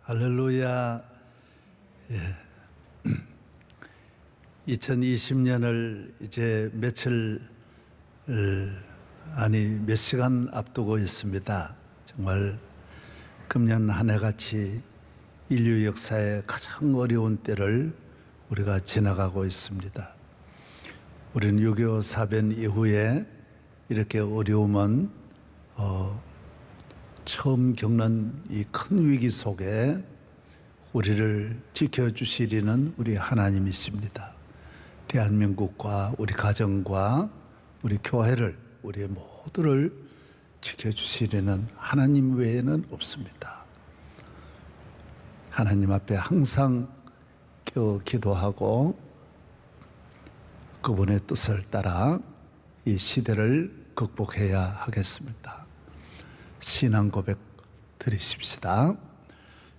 할렐루야. 2020년을 이제 몇 시간 앞두고 있습니다. 정말 금년 한 해같이 인류 역사의 가장 어려운 때를 우리가 지나가고 있습니다. 우리는 6.25 사변 이후에 이렇게 어려움은 처음 겪는 이 큰 위기 속에 우리를 지켜주시리는 우리 하나님이십니다. 대한민국과 우리 가정과 우리 교회를, 우리 모두를 지켜주시리는 하나님 외에는 없습니다. 하나님 앞에 항상 기도하고 그분의 뜻을 따라 이 시대를 극복해야 하겠습니다. 신앙 고백 드리십시다.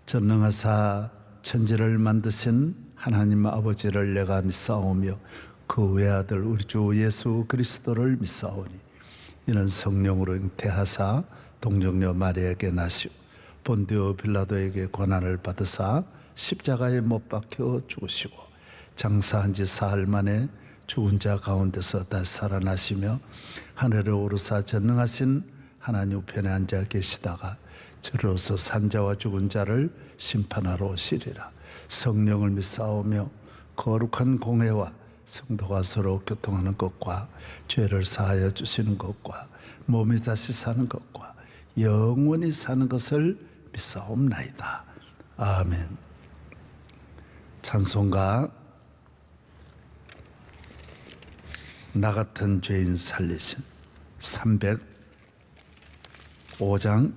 전능하사 천지를 만드신 하나님 아버지를 내가 믿사오며 그 외아들 우리 주 예수 그리스도를 믿사오니 이는 성령으로 잉태하사 동정녀 마리아에게 나시고 본디오 빌라도에게 고난을 받으사 십자가에 못 박혀 죽으시고 장사한 지 사흘 만에 죽은 자 가운데서 다시 살아나시며 하늘에 오르사 전능하신 하나님 우편에 앉아 계시다가 저로서 산자와 죽은 자를 심판하러 오시리라. 성령을 믿사오며 거룩한 공회와 성도가 서로 교통하는 것과 죄를 사하여 주시는 것과 몸이 다시 사는 것과 영원히 사는 것을 믿사옵나이다. 아멘. 찬송가 나 같은 죄인 살리신 305장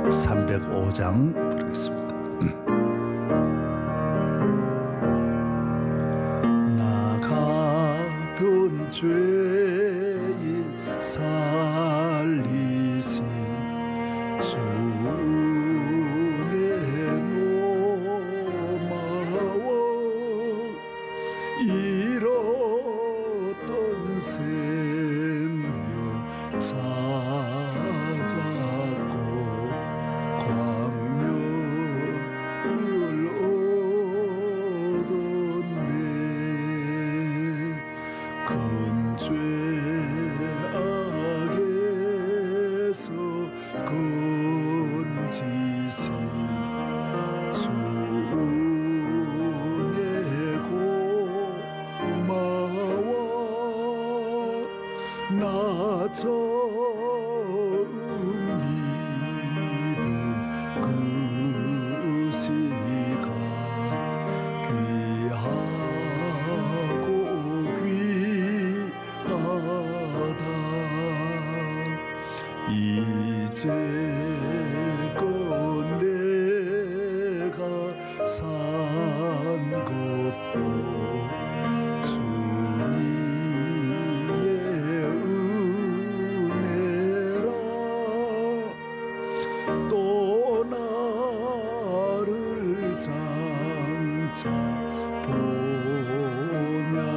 305장 부르겠습니다. 나 같은 죄인 살리신 주의 노마워 잃었던 생명 찾았고 광명을 얻었네. 큰 죄악에서 건지신 주의 고마워. 나 처음 믿은 그 시간 귀하고 귀하다. 이제껏 내가 산 것도 주님의 은혜라. 또 나를 장차 본향으로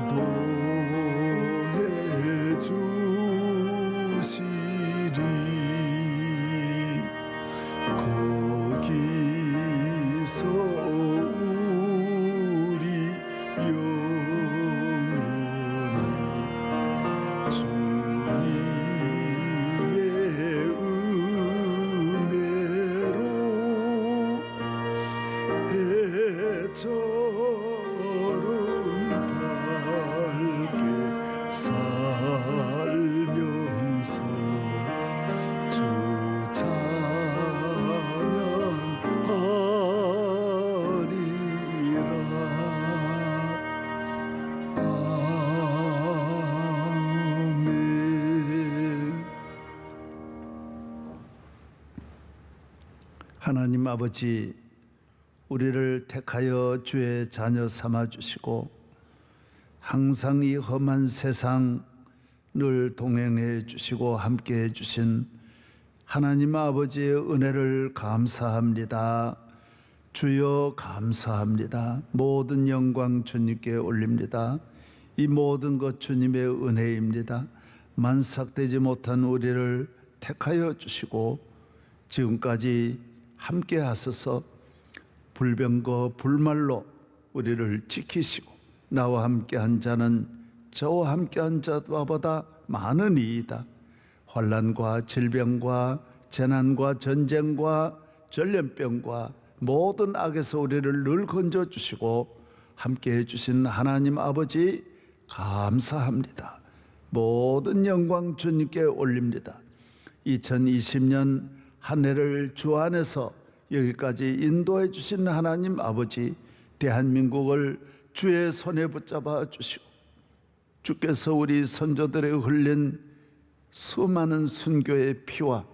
인도해 주시리. 거기서 우리 영혼이 주님의 은혜로 해처럼 밝게 살면서 주 찬양하리라. 아멘. 하나님 아버지, 우리를 택하여 주의 자녀 삼아주시고 항상 이 험한 세상 늘 동행해 주시고 함께 해 주신 하나님 아버지의 은혜를 감사합니다. 주여 감사합니다. 모든 영광 주님께 올립니다. 이 모든 것 주님의 은혜입니다. 만삭되지 못한 우리를 택하여 주시고 지금까지 함께 하셔서 불병거 불말로 우리를 지키시고 나와 함께 한 자는 저와 함께 한 자보다 많은 이이다. 환난과 질병과 재난과 전쟁과 전염병과 모든 악에서 우리를 늘 건져주시고 함께해 주신 하나님 아버지 감사합니다. 모든 영광 주님께 올립니다. 2020년 한 해를 주 안에서 여기까지 인도해 주신 하나님 아버지, 대한민국을 주의 손에 붙잡아 주시고 주께서 우리 선조들에 흘린 수많은 순교의 피와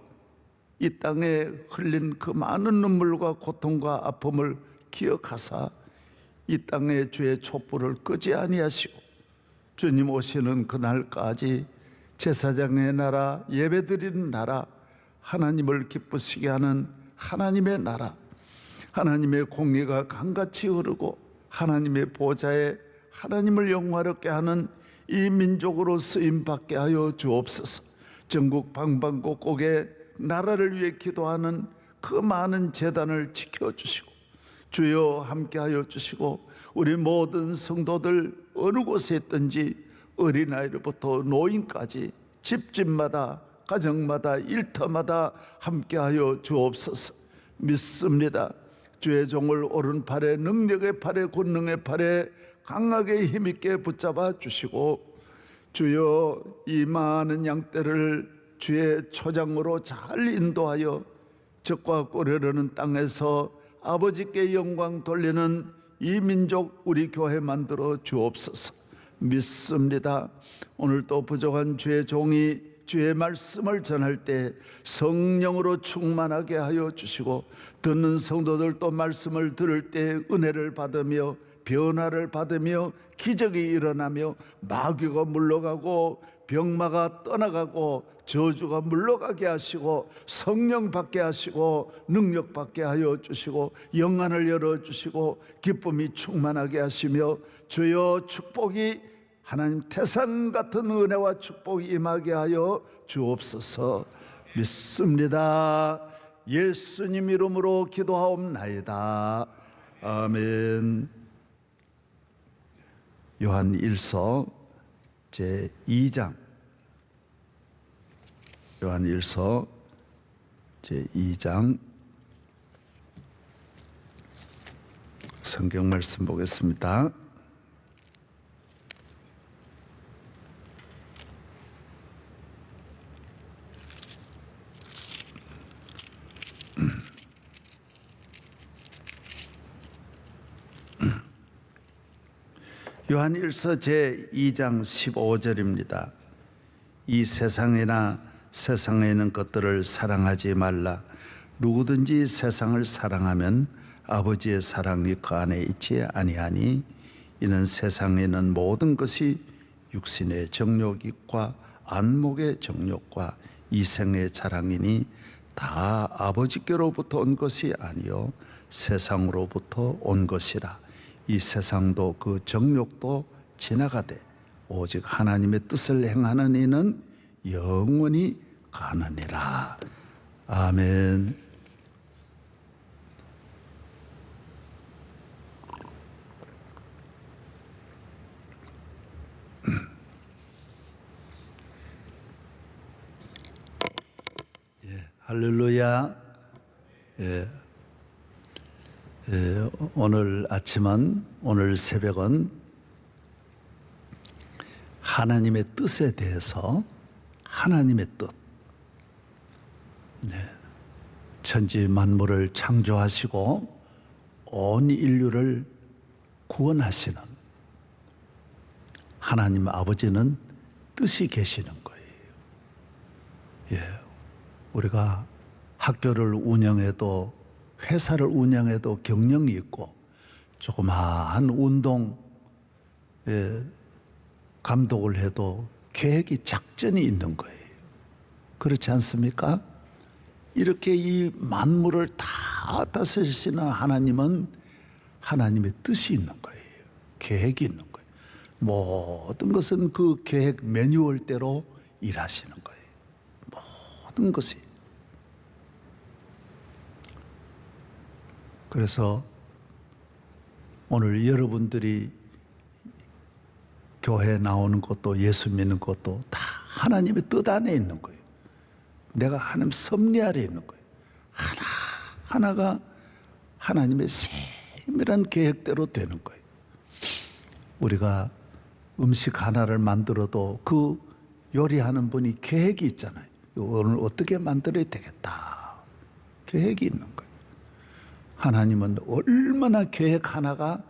이 땅에 흘린 그 많은 눈물과 고통과 아픔을 기억하사 이 땅에 주의 촛불을 끄지 아니하시고 주님 오시는 그날까지 제사장의 나라, 예배드리는 나라, 하나님을 기쁘시게 하는 하나님의 나라, 하나님의 공의가 강같이 흐르고 하나님의 보좌에 하나님을 영화롭게 하는 이 민족으로 쓰임받게 하여 주옵소서. 전국 방방곡곡에 나라를 위해 기도하는 그 많은 재단을 지켜주시고 주여 함께하여 주시고 우리 모든 성도들 어느 곳에 있든지 어린아이로부터 노인까지 집집마다 가정마다 일터마다 함께하여 주옵소서. 믿습니다. 주의 종을 오른팔에 능력의 팔에 권능의 팔에 강하게 힘있게 붙잡아 주시고 주여 이 많은 양떼를 주의 초장으로 잘 인도하여 적과 꿀으르는 땅에서 아버지께 영광 돌리는 이 민족 우리 교회 만들어 주옵소서. 믿습니다. 오늘도 부족한 주의 종이 주의 말씀을 전할 때 성령으로 충만하게 하여 주시고 듣는 성도들도 말씀을 들을 때 은혜를 받으며 변화를 받으며 기적이 일어나며 마귀가 물러가고 병마가 떠나가고 저주가 물러가게 하시고 성령 받게 하시고 능력 받게 하여 주시고 영안을 열어주시고 기쁨이 충만하게 하시며 주여 축복이 하나님 태산 같은 은혜와 축복이 임하게 하여 주옵소서. 믿습니다. 예수님 이름으로 기도하옵나이다. 아멘. 요한 1서 제2장 요한 1서 제2장 성경 말씀 보겠습니다. 요한 1서 제2장 15절입니다. 이 세상이나 세상에 있는 것들을 사랑하지 말라. 누구든지 세상을 사랑하면 아버지의 사랑이 그 안에 있지 아니하니 이는 세상에 있는 모든 것이 육신의 정욕과 안목의 정욕과 이생의 자랑이니 다 아버지께로부터 온 것이 아니요 세상으로부터 온 것이라. 이 세상도 그 정욕도 지나가되 오직 하나님의 뜻을 행하는 이는 영원히 가느니라. 아멘. 할렐루야. 오늘 아침은 오늘 새벽은 하나님의 뜻에 대해서 하나님의 뜻, 천지 만물을 창조하시고 온 인류를 구원하시는 하나님 아버지는 뜻이 계시는 거예요. 우리가 학교를 운영해도 회사를 운영해도 경영이 있고 조그마한 운동 감독을 해도 계획이 작전이 있는 거예요. 그렇지 않습니까? 이렇게 이 만물을 다 다스리시는 하나님은 하나님의 뜻이 있는 거예요. 계획이 있는 거예요. 모든 것은 그 계획 매뉴얼대로 일하시는 거예요. 모든 것이. 그래서 오늘 여러분들이 교회 나오는 것도 예수 믿는 것도 다 하나님의 뜻 안에 있는 거예요. 내가 하나님 섭리 아래 있는 거예요. 하나하나가 하나님의 세밀한 계획대로 되는 거예요. 우리가 음식 하나를 만들어도 그 요리하는 분이 계획이 있잖아요. 오늘 어떻게 만들어야 되겠다. 계획이 있는 거예요. 하나님은 얼마나 계획 하나가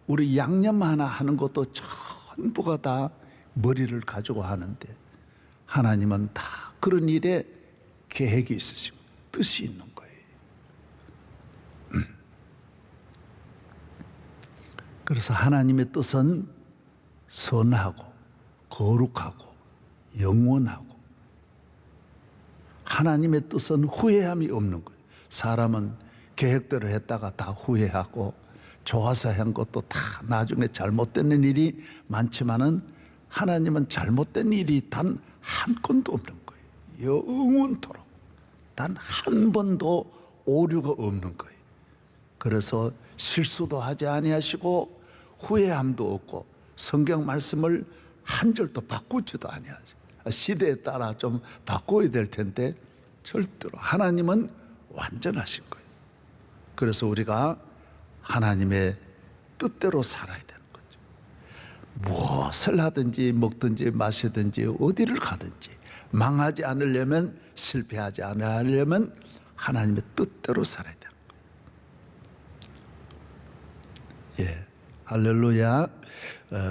우리 양념 하나 하는 것도 전부가 다 머리를 가지고 하는데 하나님은 다 그런 일에 계획이 있으시고 뜻이 있는 거예요. 그래서 하나님의 뜻은 선하고 거룩하고 영원하고 하나님의 뜻은 후회함이 없는 거예요. 사람은 계획대로 했다가 다 후회하고 좋아서 한 것도 다 나중에 잘못되는 일이 많지만은 하나님은 잘못된 일이 단 한 건도 없는 거예요. 영원토록 단 한 번도 오류가 없는 거예요. 그래서 실수도 하지 아니하시고 후회함도 없고 성경 말씀을 한 절도 바꾸지도 아니하죠. 시대에 따라 좀 바꿔야 될 텐데 절대로 하나님은 완전하신 거예요. 그래서 우리가 하나님의 뜻대로 살아야 되는 거죠. 무엇을 하든지 먹든지 마시든지 어디를 가든지 망하지 않으려면 실패하지 않으려면 하나님의 뜻대로 살아야 되는 거예요. 예, 할렐루야.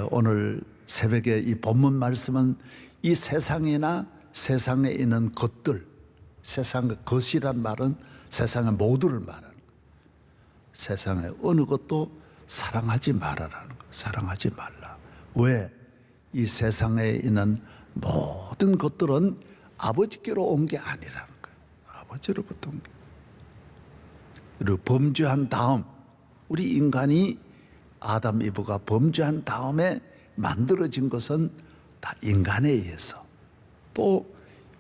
오늘 새벽에 이 본문 말씀은 이 세상이나 세상에 있는 것들, 세상의 것이란 말은 세상의 모두를 말하는 거예요. 세상의 어느 것도 사랑하지 말아라는 거예요. 사랑하지 말라. 왜? 이 세상에 있는 모든 것들은 아버지께로 온 게 아니라는 거예요. 아버지로부터 온 게. 그리고 범죄한 다음 우리 인간이 아담 이브가 범죄한 다음에 만들어진 것은 다 인간에 의해서 또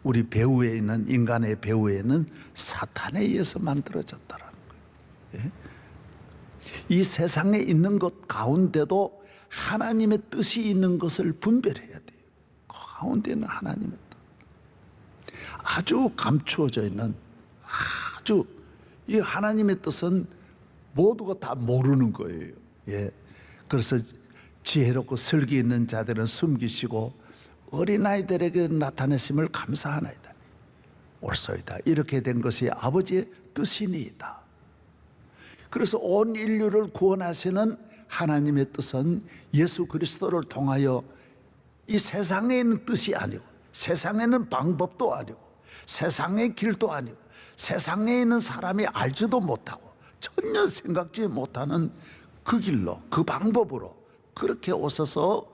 우리 배후에 있는 인간의 배후에는 사탄에 의해서 만들어졌다라는 거예요. 예? 이 세상에 있는 것 가운데도 하나님의 뜻이 있는 것을 분별해야 돼요. 그 가운데는 하나님의 뜻. 아주 감추어져 있는 아주 이 하나님의 뜻은 모두가 다 모르는 거예요. 예. 그래서 지혜롭고 설기 있는 자들은 숨기시고 어린아이들에게 나타내심을 감사하나이다. 옳소이다. 이렇게 된 것이 아버지의 뜻이니이다. 그래서 온 인류를 구원하시는 하나님의 뜻은 예수 그리스도를 통하여 이 세상에 있는 뜻이 아니고 세상에는 방법도 아니고 세상의 길도 아니고 세상에 있는 사람이 알지도 못하고 전혀 생각지 못하는 그 길로 그 방법으로 그렇게 오셔서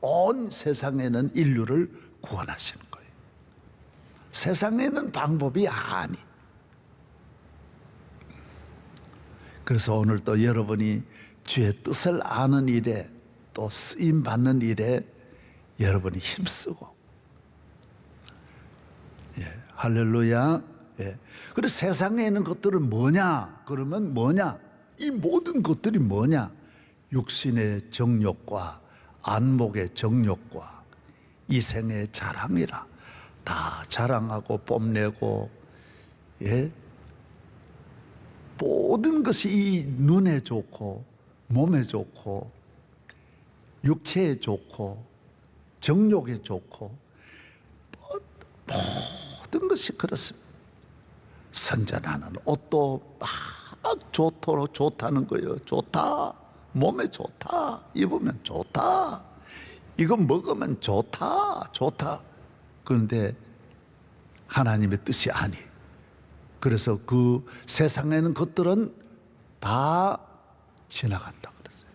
온 세상에는 인류를 구원하시는 거예요. 세상에는 방법이 아니. 그래서 오늘 또 여러분이 주의 뜻을 아는 일에 또 쓰임 받는 일에 여러분이 힘쓰고, 예, 할렐루야. 예. 그래서 세상에 있는 것들은 뭐냐? 그러면 뭐냐? 이 모든 것들이 뭐냐? 육신의 정욕과 안목의 정욕과 이생의 자랑이라. 다 자랑하고 뽐내고, 예, 모든 것이 이 눈에 좋고 몸에 좋고 육체에 좋고 정욕에 좋고 모든 것이 그렇습니다. 선전하는 옷도 막 좋도록 좋다는 거예요. 좋다. 몸에 좋다. 입으면 좋다. 이거 먹으면 좋다. 좋다. 그런데 하나님의 뜻이 아니. 그래서 그 세상에는 것들은 다 지나간다 그랬어요.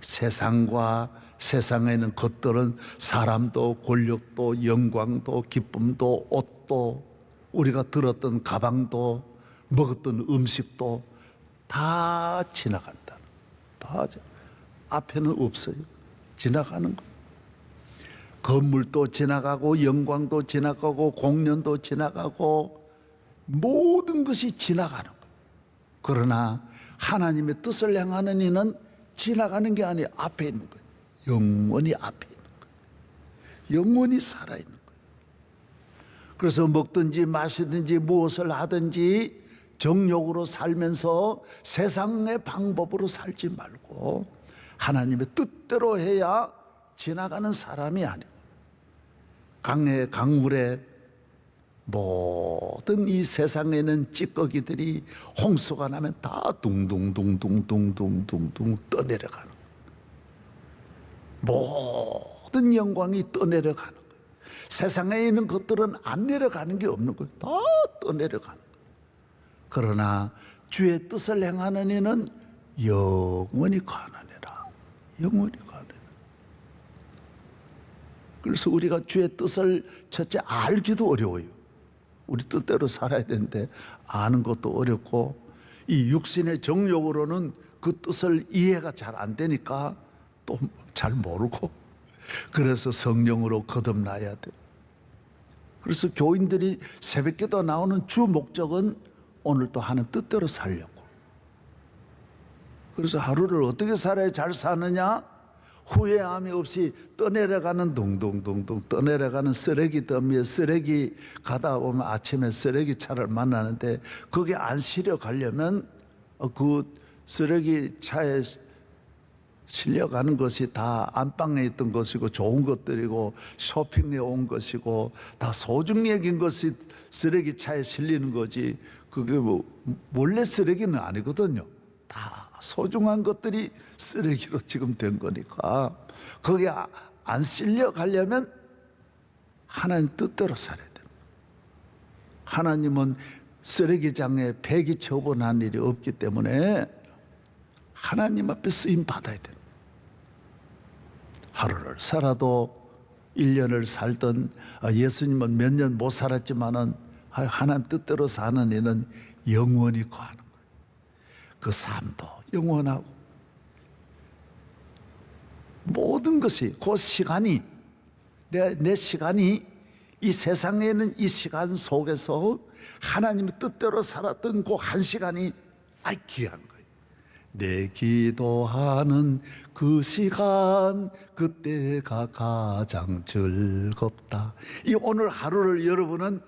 세상과 세상에 있는 것들은 사람도 권력도 영광도 기쁨도 옷도 우리가 들었던 가방도 먹었던 음식도 다 지나간다. 다 앞에는 없어요. 지나가는 거. 건물도 지나가고 영광도 지나가고 공연도 지나가고 모든 것이 지나가는 거예요. 그러나 하나님의 뜻을 행하는 이는 지나가는 게 아니라 앞에 있는 거예요. 영원히 앞에 있는 거예요. 영원히 살아있는 거예요. 그래서 먹든지 마시든지 무엇을 하든지 정욕으로 살면서 세상의 방법으로 살지 말고 하나님의 뜻대로 해야 지나가는 사람이 아니고, 강에 강물에 모든 이 세상에는 찌꺼기들이 홍수가 나면 다 둥둥둥둥둥둥둥둥 떠내려가는 거예요. 모든 영광이 떠내려가는 거예요. 세상에 있는 것들은 안 내려가는 게 없는 거예요. 다 떠내려가는 거예요. 그러나 주의 뜻을 행하는 이는 영원히 가느니라. 영원히 가느니라. 그래서 우리가 주의 뜻을 첫째 알기도 어려워요. 우리 뜻대로 살아야 되는데 아는 것도 어렵고, 이 육신의 정욕으로는 그 뜻을 이해가 잘 안 되니까 또 잘 모르고, 그래서 성령으로 거듭나야 돼요. 그래서 교인들이 새벽기도 나오는 주 목적은 오늘도 하는 뜻대로 살려고. 그래서 하루를 어떻게 살아야 잘 사느냐? 후회함이 없이 떠내려가는 둥둥둥둥 떠내려가는 쓰레기 더미에 쓰레기 가다 보면 아침에 쓰레기 차를 만나는데 거기 안 실려 가려면 그 쓰레기 차에 실려가는 것이 다 안방에 있던 것이고 좋은 것들이고 쇼핑에 온 것이고 다 소중히 여긴 것이 쓰레기 차에 실리는 거지, 그게 뭐 원래 쓰레기는 아니거든요. 다 소중한 것들이 쓰레기로 지금 된 거니까 거기에 안 실려 가려면 하나님 뜻대로 살아야 됩니다. 하나님은 쓰레기장에 폐기 처분한 일이 없기 때문에 하나님 앞에 쓰임 받아야 됩니다. 하루를 살아도 1년을 살던, 예수님은 몇 년 못 살았지만은 하나님 뜻대로 사는 이는 영원히 거하는 거예요. 그 삶도 영원하고 모든 것이 그 시간이 내 시간이 이 세상에는 이 시간 속에서 하나님의 뜻대로 살았던 그 한 시간이 귀한 거예요. 내 기도하는 그 시간 그때가 가장 즐겁다. 이 오늘 하루를 여러분은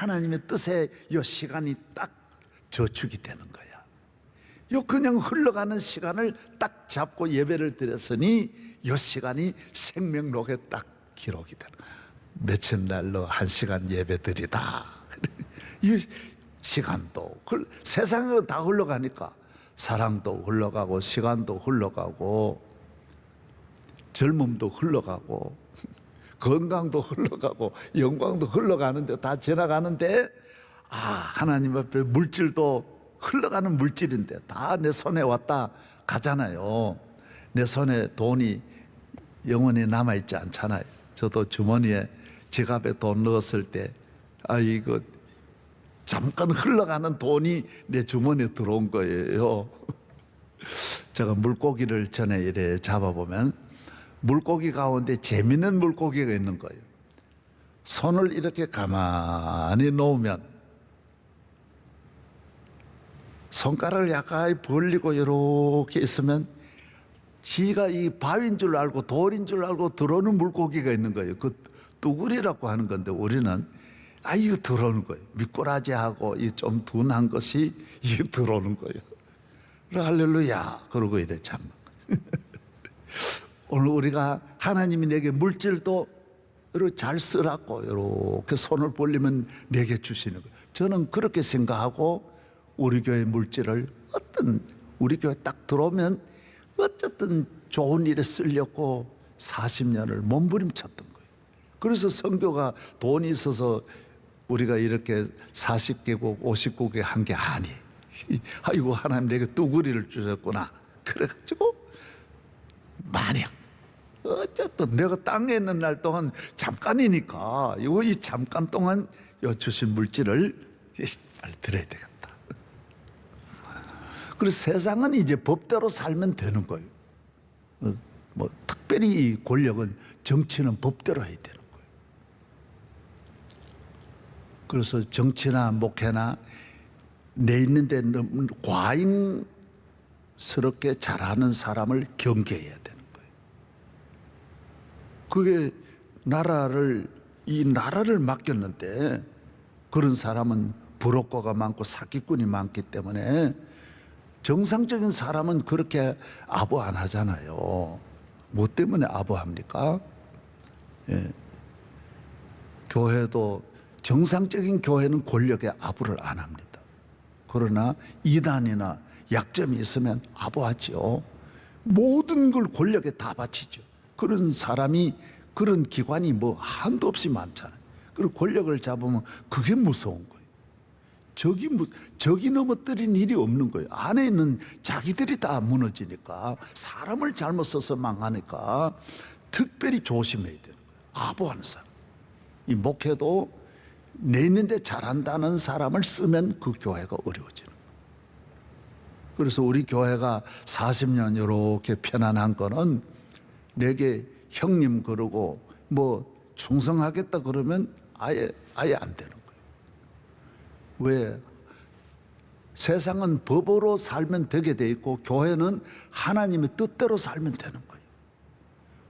하나님의 뜻에 이 시간이 딱 저축이 되는 거야. 요 그냥 흘러가는 시간을 딱 잡고 예배를 드렸으니 이 시간이 생명록에 딱 기록이 되는 거야. 며칠 날로 1시간 예배 드리다. 이 시간도 세상에 다 흘러가니까 사랑도 흘러가고 시간도 흘러가고 젊음도 흘러가고 건강도 흘러가고 영광도 흘러가는데 다 지나가는데 하나님 앞에 물질도 흘러가는 물질인데 다 내 손에 왔다 가잖아요. 내 손에 돈이 영원히 남아있지 않잖아요. 저도 주머니에 지갑에 돈 넣었을 때 이거 잠깐 흘러가는 돈이 내 주머니에 들어온 거예요. 제가 물고기를 전에 이래 잡아보면 물고기 가운데 재밌는 물고기가 있는 거예요. 손을 이렇게 가만히 놓으면 손가락을 약간 벌리고 이렇게 있으면 지가 이 바위인 줄 알고 돌인 줄 알고 들어오는 물고기가 있는 거예요. 그 뚜구리라고 하는 건데 우리는 이거 들어오는 거예요. 미꾸라지하고 이 좀 둔한 것이 이거 들어오는 거예요. 할렐루야. 그러고 이래 참. 오늘 우리가 하나님이 내게 물질도 이렇게 잘 쓰라고 이렇게 손을 벌리면 내게 주시는 거예요. 저는 그렇게 생각하고 우리 교회 물질을 우리 교회 딱 들어오면 어쨌든 좋은 일에 쓰려고 40년을 몸부림쳤던 거예요. 그래서 선교가 돈이 있어서 우리가 이렇게 40개국 59개 한 게 아니. 아이고 하나님 내게 뚜구리를 주셨구나. 그래가지고 마냥 어쨌든 내가 땅에 있는 날 동안 잠깐이니까 이 잠깐 동안 주신 물질을 빨리 드려야 되겠다. 그래서 세상은 이제 법대로 살면 되는 거예요. 뭐 특별히 이 권력은 정치는 법대로 해야 되는 거예요. 그래서 정치나 목회나 내 있는데 너무 과잉스럽게 잘하는 사람을 경계해야 되는 거예요. 그게 이 나라를 맡겼는데 그런 사람은 부록거가 많고 사기꾼이 많기 때문에 정상적인 사람은 그렇게 아부 안 하잖아요. 뭐 때문에 아부합니까? 예. 교회도 정상적인 교회는 권력에 아부를 안 합니다. 그러나 이단이나 약점이 있으면 아부하죠. 모든 걸 권력에 다 바치죠. 그런 사람이 그런 기관이 뭐 한도 없이 많잖아요. 그리고 권력을 잡으면 그게 무서운 거예요. 적이 넘어뜨린 일이 없는 거예요. 안에 있는 자기들이 다 무너지니까 사람을 잘못 써서 망하니까 특별히 조심해야 되는 거예요. 아부하는 사람. 이 목회도 내 있는데 잘한다는 사람을 쓰면 그 교회가 어려워지는 거예요. 그래서 우리 교회가 40년 이렇게 편안한 거는 내게 형님 그러고 뭐 충성하겠다 그러면 아예 안 되는 거예요. 왜? 세상은 법으로 살면 되게 돼 있고 교회는 하나님의 뜻대로 살면 되는 거예요.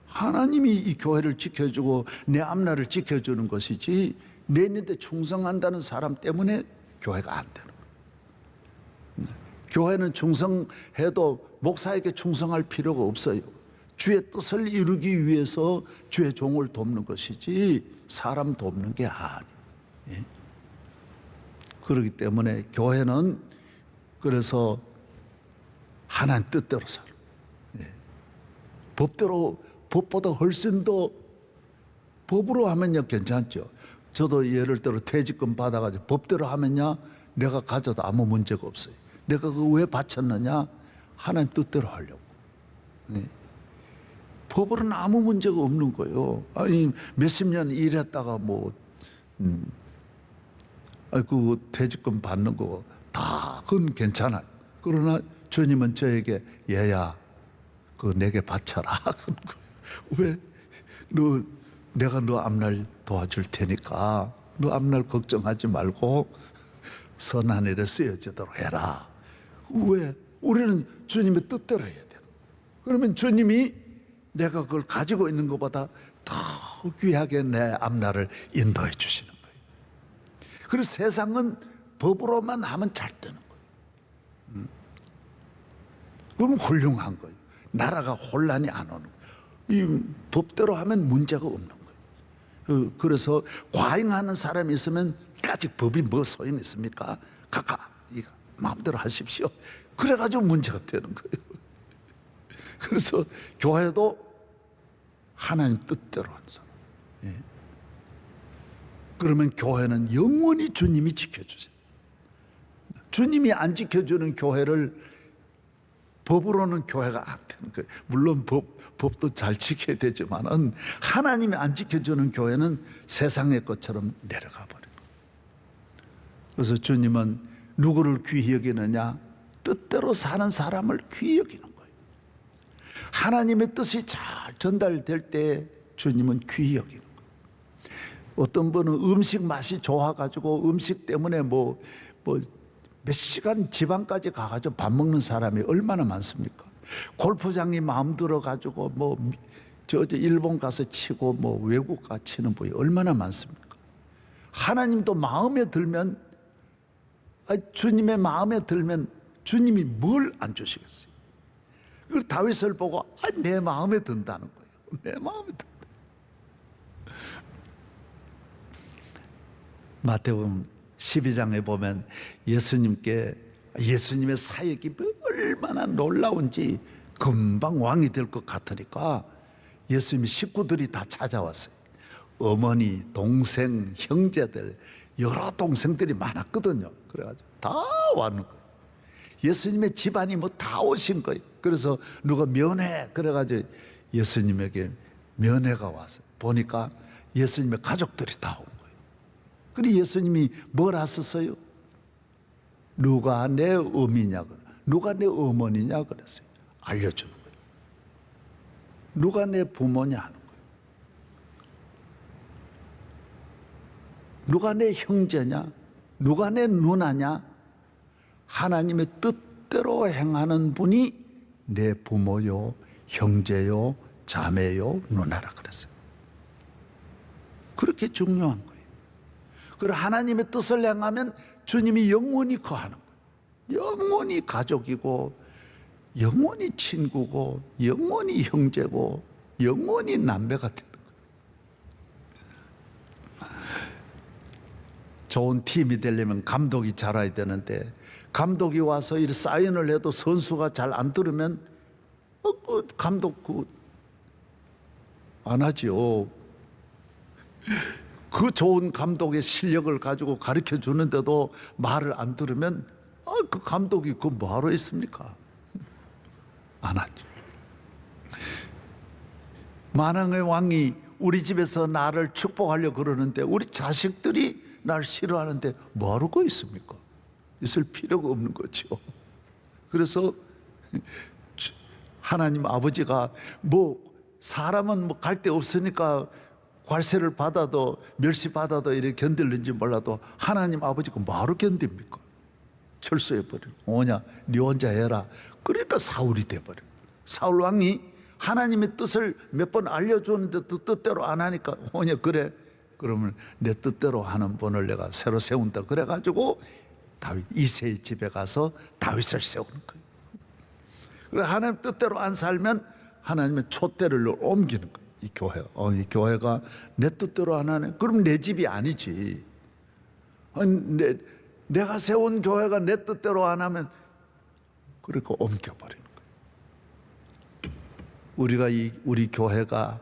하나님이 이 교회를 지켜주고 내 앞날을 지켜주는 것이지 내 있는데 충성한다는 사람 때문에 교회가 안 되는 거예요. 교회는 충성해도 목사에게 충성할 필요가 없어요. 주의 뜻을 이루기 위해서 주의 종을 돕는 것이지 사람 돕는 게 아니에요. 그렇기 때문에 교회는 그래서 하나님 뜻대로 살아. 법보다 훨씬 더 법으로 하면요 괜찮죠. 저도 예를 들어 퇴직금 받아가지고 법대로 하면요 내가 가져도 아무 문제가 없어요. 내가 그거 왜 바쳤느냐? 하나님 뜻대로 하려고. 법으로는 아무 문제가 없는 거예요. 아니 몇십 년 일했다가 그 퇴직금 받는 거 다 그건 괜찮아요. 그러나 주님은 저에게 얘야 그 내게 바쳐라. 왜? 내가 너 앞날 도와줄 테니까 너 앞날 걱정하지 말고 선한 일에 쓰여지도록 해라. 왜? 우리는 주님의 뜻대로 해야 돼요. 그러면 주님이 내가 그걸 가지고 있는 것보다 더 귀하게 내 앞날을 인도해 주시는 거예요. 그래서 세상은 법으로만 하면 잘 되는 거예요. 그럼 훌륭한 거예요. 나라가 혼란이 안 오는 거예요. 이 법대로 하면 문제가 없는 거예요. 그래서 과잉하는 사람이 있으면 아직 법이 뭐 소용 있습니까? 이거 마음대로 하십시오. 그래가지고 문제가 되는 거예요. 그래서 교회도 하나님 뜻대로 하는 사람. 그러면 교회는 영원히 주님이 지켜주세요. 주님이 안 지켜주는 교회를 법으로는 교회가 안 되는 거예요. 물론 법도 잘 지켜야 되지만은 하나님이 안 지켜주는 교회는 세상의 것처럼 내려가 버려요. 그래서 주님은 누구를 귀히 여기느냐? 뜻대로 사는 사람을 귀히 여기는 거예요. 하나님의 뜻이 잘 전달될 때 주님은 귀히 여기는 거예요. 어떤 분은 음식 맛이 좋아가지고 음식 때문에 몇 시간 지방까지 가가지고 밥 먹는 사람이 얼마나 많습니까? 골프장이 마음 들어가지고 일본 가서 치고 외국 가 치는 분이 얼마나 많습니까? 하나님도 마음에 들면 주님의 마음에 들면 주님이 뭘 안 주시겠어요? 그 다윗을 보고 내 마음에 든다는 거예요. 내 마음에 든다. 마태복음 12장에 보면 예수님의 사역이 얼마나 놀라운지 금방 왕이 될 것 같으니까 예수님의 식구들이 다 찾아왔어요. 어머니, 동생, 형제들 여러 동생들이 많았거든요. 그래가지고 다 왔는 거예요. 예수님의 집안이 다 오신 거예요. 그래서 누가 면회 그래가지고 예수님에게 면회가 왔어요. 보니까 예수님의 가족들이 다 온 거예요. 그리고 예수님이 뭘 하셨어요? 누가 내 어미냐, 누가 내 어머니냐 그랬어요. 알려주는 거예요. 누가 내 부모냐 하는 거예요. 누가 내 형제냐? 누가 내 누나냐? 하나님의 뜻대로 행하는 분이 내 부모요, 형제요, 자매요, 누나라 그랬어요. 그렇게 중요한 거예요. 그리고 하나님의 뜻을 행하면 주님이 영원히 거하는 거예요. 영원히 가족이고, 영원히 친구고, 영원히 형제고, 영원히 남매가 되는 거예요. 좋은 팀이 되려면 감독이 잘해야 되는데, 감독이 와서 이 사인을 해도 선수가 잘 안 들으면 감독 안 하지요. 그 좋은 감독의 실력을 가지고 가르쳐 주는데도 말을 안 들으면 그 감독이 그 뭐하러 있습니까? 안 하죠. 만왕의 왕이 우리 집에서 나를 축복하려고 그러는데 우리 자식들이 날 싫어하는데 뭐하러 거 있습니까? 있을 필요가 없는 거죠. 그래서 하나님 아버지가 사람은 갈 데 없으니까 관세를 받아도 멸시받아도 이렇게 견딜는지 몰라도 하나님 아버지가 뭐하러 견딥니까? 철수해버려. 뭐냐? 네 혼자 해라. 그러니까 사울이 돼버려. 사울 왕이 하나님의 뜻을 몇 번 알려주는데도 뜻대로 안 하니까 뭐냐? 그래. 그러면 내 뜻대로 하는 분을 내가 새로 세운다. 그래가지고 다윗 이새의 집에 가서 다윗을 세우는 거예요. 그래 하나님 뜻대로 안 살면 하나님의 촛대를 옮기는 거예요. 이 교회, 이 교회가 내 뜻대로 안 하네. 그럼 내 집이 아니지. 내가 세운 교회가 내 뜻대로 안 하면 그러니까 옮겨버리는 거예요. 우리 교회가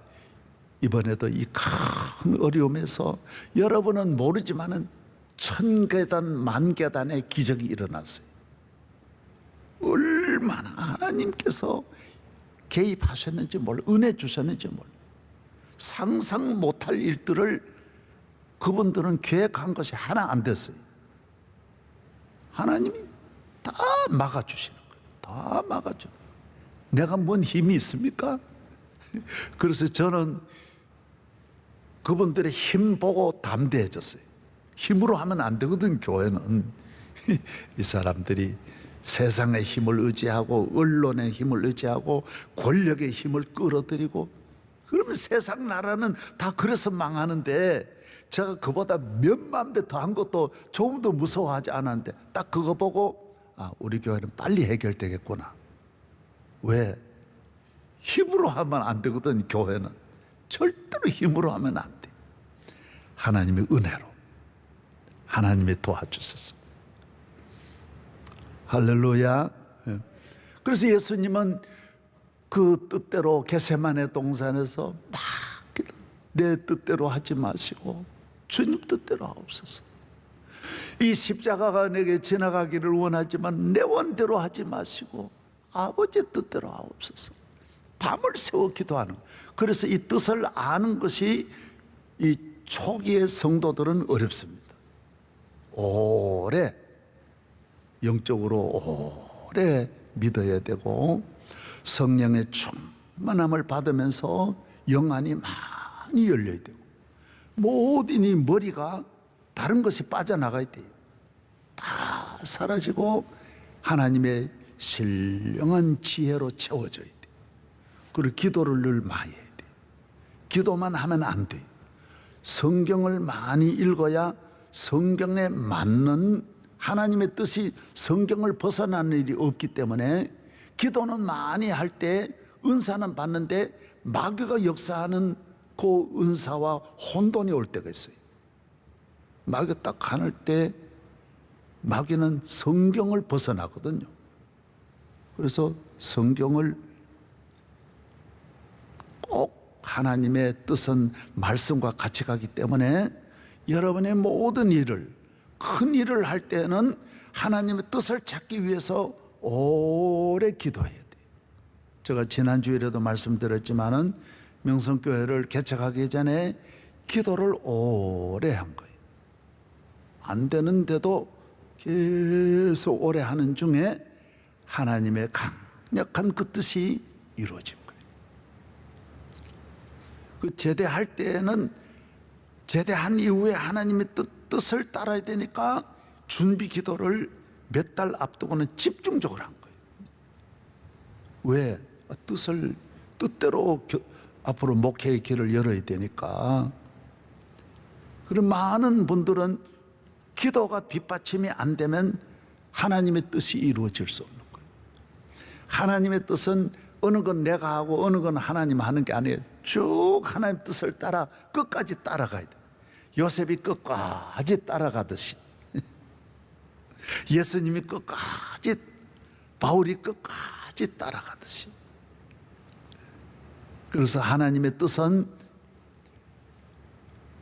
이번에도 이 큰 어려움에서 여러분은 모르지만은 1000계단, 10,000계단의 기적이 일어났어요. 얼마나 하나님께서 개입하셨는지 몰라, 은혜 주셨는지 몰라. 상상 못할 일들을 그분들은 계획한 것이 하나 안 됐어요. 하나님이 다 막아주시는 거예요. 다 막아주는 거예요. 내가 뭔 힘이 있습니까? 그래서 저는 그분들의 힘 보고 담대해졌어요. 힘으로 하면 안 되거든. 교회는 이 사람들이 세상의 힘을 의지하고 언론의 힘을 의지하고 권력의 힘을 끌어들이고 그러면 세상 나라는 다 그래서 망하는데 제가 그보다 몇만 배 더 한 것도 조금 더 무서워하지 않았는데 딱 그거 보고 우리 교회는 빨리 해결되겠구나. 왜? 힘으로 하면 안 되거든. 교회는 절대로 힘으로 하면 안 돼. 하나님의 은혜로 하나님이 도와주셨어. 할렐루야. 그래서 예수님은 그 뜻대로 겟세마네 동산에서 막 내 뜻대로 하지 마시고 주님 뜻대로 하옵소서. 이 십자가가 내게 지나가기를 원하지만 내 원대로 하지 마시고 아버지 뜻대로 하옵소서. 밤을 새워 기도하는 거예요. 그래서 이 뜻을 아는 것이 이 초기의 성도들은 어렵습니다. 오래 영적으로 오래 믿어야 되고 성령의 충만함을 받으면서 영안이 많이 열려야 되고 모든 이 머리가 다른 것이 빠져나가야 돼요. 다 사라지고 하나님의 신령한 지혜로 채워져야 돼요. 그리고 기도를 늘 많이 해야 돼요. 기도만 하면 안 돼요. 성경을 많이 읽어야 성경에 맞는 하나님의 뜻이 성경을 벗어나는 일이 없기 때문에 기도는 많이 할 때 은사는 받는데 마귀가 역사하는 그 은사와 혼돈이 올 때가 있어요. 마귀가 딱 하늘 때 마귀는 성경을 벗어나거든요. 그래서 성경을 꼭 하나님의 뜻은 말씀과 같이 가기 때문에 여러분의 모든 일을 큰 일을 할 때는 하나님의 뜻을 찾기 위해서 오래 기도해야 돼요. 제가 지난주에도 말씀드렸지만은 명성교회를 개척하기 전에 기도를 오래 한 거예요. 안 되는데도 계속 오래 하는 중에 하나님의 강력한 그 뜻이 이루어진 거예요. 그 제대할 때에는 제대한 이후에 하나님의 뜻을 따라야 되니까 준비 기도를 몇 달 앞두고는 집중적으로 한 거예요. 왜? 뜻대로 앞으로 목회의 길을 열어야 되니까. 그런 많은 분들은 기도가 뒷받침이 안 되면 하나님의 뜻이 이루어질 수 없는 거예요. 하나님의 뜻은 어느 건 내가 하고 어느 건 하나님 하는 게 아니에요. 쭉 하나님 뜻을 따라 끝까지 따라가야 돼. 요셉이 끝까지 따라가듯이, 예수님이 끝까지, 바울이 끝까지 따라가듯이. 그래서 하나님의 뜻은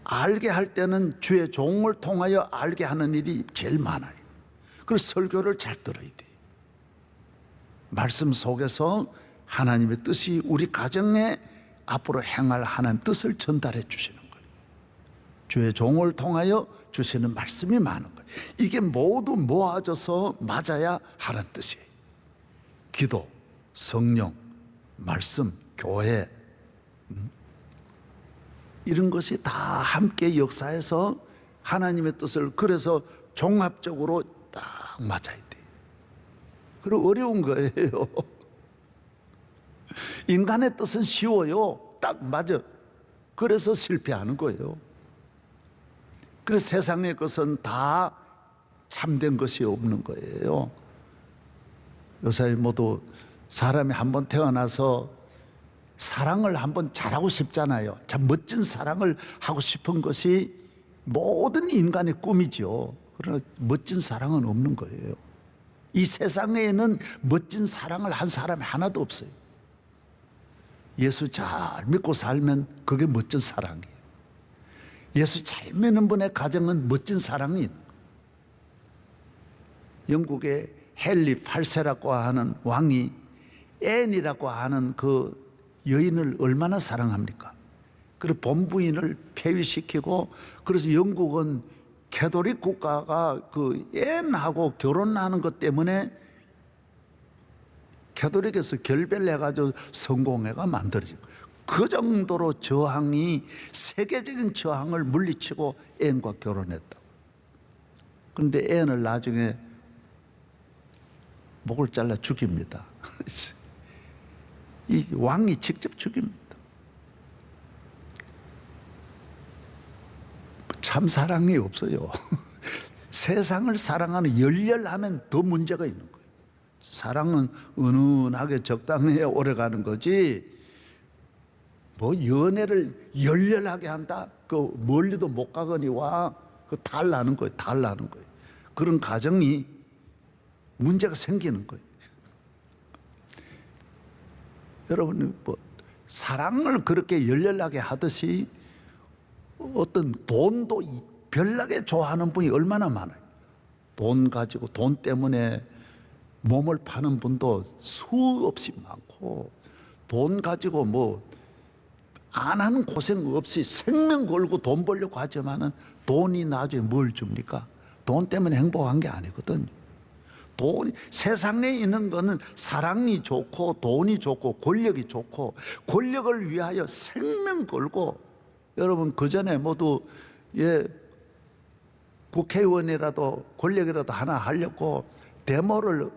알게 할 때는 주의 종을 통하여 알게 하는 일이 제일 많아요. 그래서 설교를 잘 들어야 돼요. 말씀 속에서 하나님의 뜻이 우리 가정에 앞으로 행할 하나님 뜻을 전달해 주시는 거예요. 주의 종을 통하여 주시는 말씀이 많은 거예요. 이게 모두 모아져서 맞아야 하나님 뜻이에요. 기도, 성령, 말씀, 교회, 이런 것이 다 함께 역사해서 하나님의 뜻을, 그래서 종합적으로 딱 맞아야 돼요. 그리고 어려운 거예요. 인간의 뜻은 쉬워요. 딱 맞아. 그래서 실패하는 거예요. 그래서 세상의 것은 다 참된 것이 없는 거예요. 요새 모두 사람이 한번 태어나서 사랑을 한번 잘하고 싶잖아요. 참 멋진 사랑을 하고 싶은 것이 모든 인간의 꿈이죠. 그러나 멋진 사랑은 없는 거예요. 이 세상에는 멋진 사랑을 한 사람이 하나도 없어요. 예수 잘 믿고 살면 그게 멋진 사랑이에요. 예수 잘 믿는 분의 가정은 멋진 사랑이 있는 거예요. 영국의 헨리 8세라고 하는 왕이 앤이라고 하는 그 여인을 얼마나 사랑합니까? 그리고 본부인을 폐위시키고, 그래서 영국은 캐톨릭 국가가 그 앤하고 결혼하는 것 때문에 캐톨릭에서 결별을 해가지고 성공회가 만들어지고, 그 정도로 저항이, 세계적인 저항을 물리치고 앤과 결혼했다고. 그런데 앤을 나중에 목을 잘라 죽입니다. 이 왕이 직접 죽입니다. 참 사랑이 없어요. 세상을 사랑하는, 열렬하면 더 문제가 있는 거예요. 사랑은 은은하게 적당히 오래가는 거지, 뭐 연애를 열렬하게 한다? 그 멀리도 못 가거니와 그 달라는 거예요. 달라는 거예요. 그런 가정이 문제가 생기는 거예요. 여러분, 뭐 사랑을 그렇게 열렬하게 하듯이 어떤 돈도 별나게 좋아하는 분이 얼마나 많아요. 돈 가지고, 돈 때문에 몸을 파는 분도 수없이 많고, 돈 가지고 뭐 안 하는 고생 없이 생명 걸고 돈 벌려고 하지만은 돈이 나중에 뭘 줍니까? 돈 때문에 행복한 게 아니거든요. 돈, 세상에 있는 거는 사랑이 좋고 돈이 좋고 권력이 좋고, 권력을 위하여 생명 걸고, 여러분 그 전에 모두 국회의원이라도 권력이라도 하나 하려고 데모를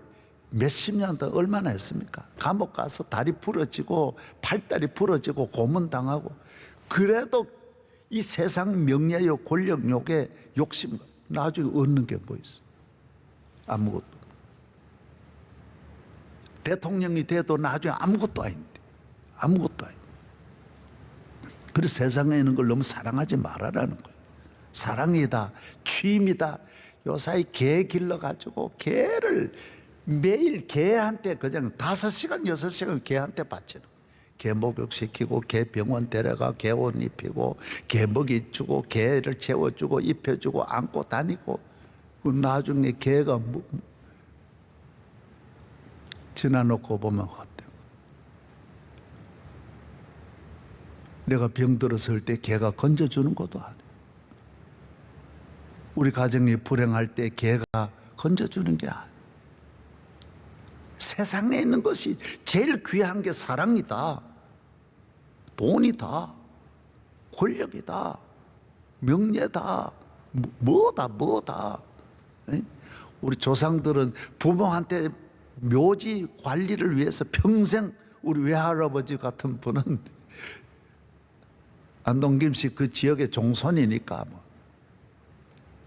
몇십 년 동안 얼마나 했습니까? 감옥 가서 다리 부러지고 팔다리 부러지고 고문당하고. 그래도 이 세상 명예욕, 권력욕에 욕심, 나중에 얻는 게 뭐 있어? 아무것도. 대통령이 돼도 나중에 아무것도 아닌데, 아무것도 아닌데. 그래서 세상에 있는 걸 너무 사랑하지 말아라는 거예요. 사랑이다, 취미다. 요사이 개 길러가지고 개를 매일 개한테 그냥 5시간 6시간 개한테 바치는, 개 목욕시키고 개 병원 데려가 개 옷 입히고 개 먹이 주고 개를 재워주고 입혀주고 안고 다니고, 그 나중에 개가 지나놓고 보면 헛되고. 내가 병들었을 때 개가 건져주는 것도 아니에요. 우리 가정이 불행할 때 개가 건져주는 게 아니에요. 세상에 있는 것이 제일 귀한 게 사랑이다, 돈이다. 권력이다, 명예다, 뭐다. 우리 조상들은 부모한테 묘지 관리를 위해서 평생, 우리 외할아버지 같은 분은 안동김 씨 그 지역의 종손이니까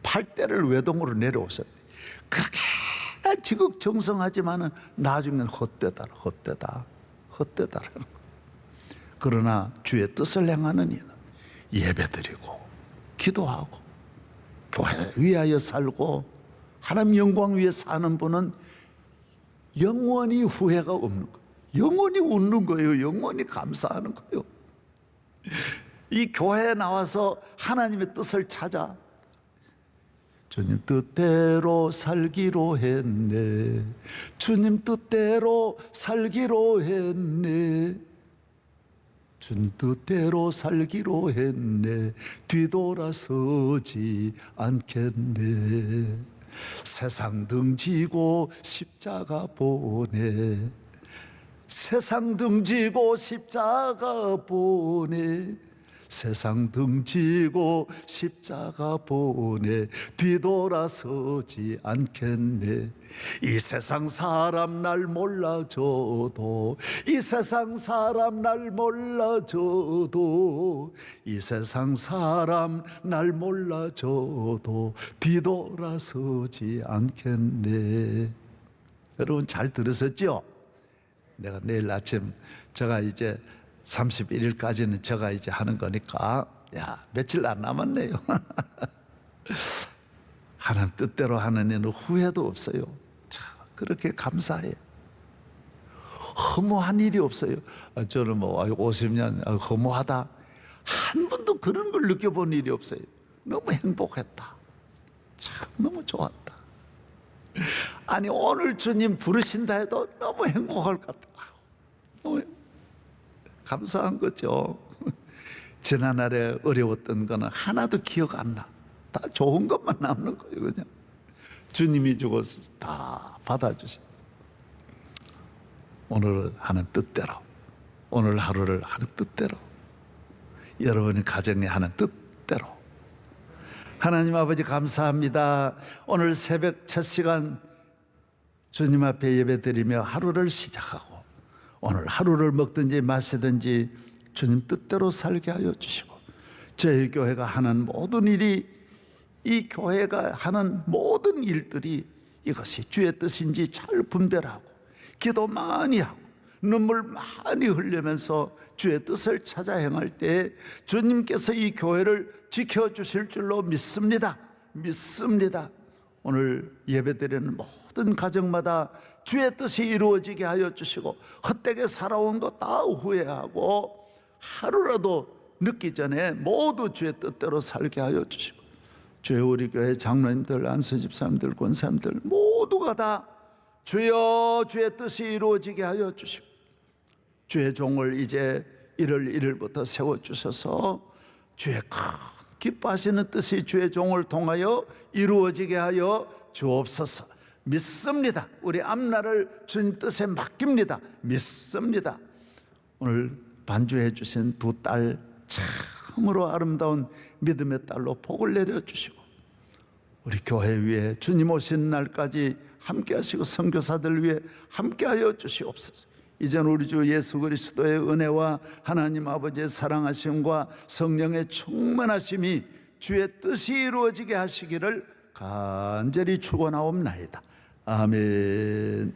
8대를 외동으로 내려오셨대. 그렇게 지극정성하지만은 나중에는 헛되다. 그러나 주의 뜻을 행하는 이는 예배드리고 기도하고 교회 위하여 살고 하나님 영광 위에 사는 분은 영원히 후회가 없는 거예요. 영원히 웃는 거예요. 영원히 감사하는 거예요. 이 교회에 나와서 하나님의 뜻을 찾아 주님 뜻대로 살기로 했네. 주님 뜻대로 살기로 했네. 주님 뜻대로 살기로 했네. 뒤돌아서지 않겠네. 세상 등지고 십자가 보내. 세상 등지고 십자가 보내. 세상 등지고 십자가 보내. 뒤돌아서지 않겠네. 이 세상 사람 날 몰라줘도, 이 세상 사람 날 몰라줘도, 이 세상 사람 날 몰라줘도 뒤돌아서지 않겠네. 여러분 잘 들으셨죠? 내가 내일 아침 제가 이제 31일까지는 제가 이제 하는 거니까 며칠 안 남았네요. 하나님 뜻대로 하는 일은 후회도 없어요. 참 그렇게 감사해. 허무한 일이 없어요. 저는 50년 허무하다, 한 번도 그런 걸 느껴본 일이 없어요. 너무 행복했다. 참 너무 좋았다. 아니 오늘 주님 부르신다 해도 너무 행복할 것 같다. 너무 감사한 거죠. 지난날에 어려웠던 거는 하나도 기억 안 나. 다 좋은 것만 남는 거예요. 그냥 주님이 주고서 다 받아주셔. 오늘 하는 뜻대로, 오늘 하루를 하는 뜻대로, 여러분의 가정에 하는 뜻대로. 하나님 아버지 감사합니다. 오늘 새벽 첫 시간 주님 앞에 예배드리며 하루를 시작하고 오늘 하루를 먹든지 마시든지 주님 뜻대로 살게 하여 주시고, 저희 교회가 하는 모든 일이, 이 교회가 하는 모든 일들이 이것이 주의 뜻인지 잘 분별하고 기도 많이 하고 눈물 많이 흘리면서 주의 뜻을 찾아 행할 때 주님께서 이 교회를 지켜주실 줄로 믿습니다. 오늘 예배드리는 모든 가정마다 주의 뜻이 이루어지게 하여 주시고, 헛되게 살아온 거 다 후회하고 하루라도 늦기 전에 모두 주의 뜻대로 살게 하여 주시고, 주의 우리 교회 장로님들, 안수집사님들, 권사님들 모두가 다 주여 주의 뜻이 이루어지게 하여 주시고, 주의 종을 이제 1월 1일부터 세워주셔서 주의 큰 기뻐하시는 뜻이 주의 종을 통하여 이루어지게 하여 주옵소서. 믿습니다. 우리 앞날을 주님 뜻에 맡깁니다. 믿습니다. 오늘 반주해 주신 두 딸 참으로 아름다운 믿음의 딸로 복을 내려주시고, 우리 교회 위에 주님 오신 날까지 함께 하시고 선교사들 위해 함께 하여 주시옵소서. 이제는 우리 주 예수 그리스도의 은혜와 하나님 아버지의 사랑하심과 성령의 충만하심이 주의 뜻이 이루어지게 하시기를 간절히 축원하옵나이다. 아멘.